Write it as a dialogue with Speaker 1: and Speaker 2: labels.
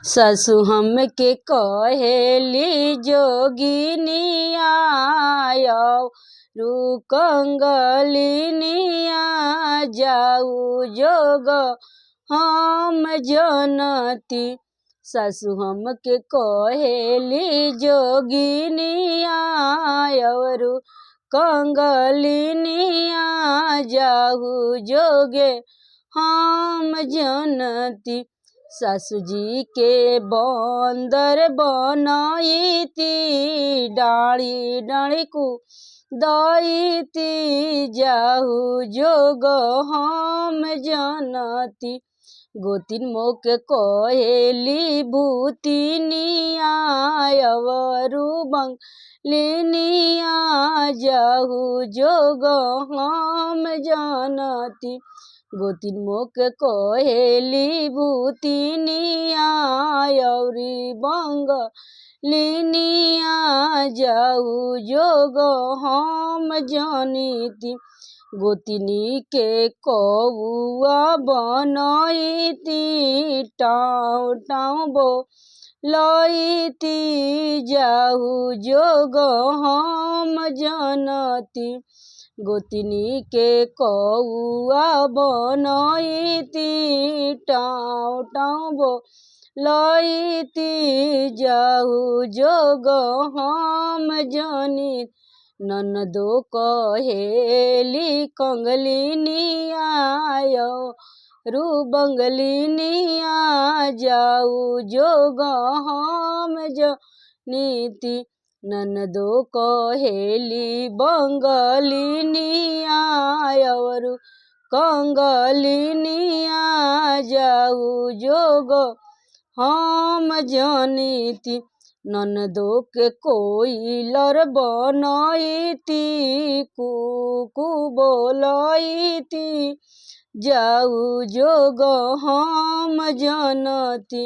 Speaker 1: सासु हमके कहेली जोगिनिया कंगलिनिया जाऊ जोग हम जनती। सासु हमके कहेली जोगिनिया कंगलिनिया जाऊ जोगे हम जनती। सासू जी के बंदर बनईती डाली डाली को दईती जाहू जोग हम जनती। गोतिन मोक कहेली भूतिनिया बंगलिनिया जाहू जोग हम जनती। गोतिन मोक कहेली भूतिनिया बंगलिनिया जाऊ जोग हम जनिती। गोतिनी के कौआ बनईती टाँव टाँव बोलईती जाऊ जोग हम जनती। गोतिनी के कौआ बनईती टाँव टाँव बोलईती जाऊ जोग हम जनिती। ननदो कहेली कंगलिनिया बंगलिनिया जाऊ जोग हम जनिती। ननदो कहेली बंगलिनिया कंगलिनिया जाऊ जोग हम जनिती। ननदो के कोइलर बनईती कुकू बोलईती जाऊ जोग हम जनती।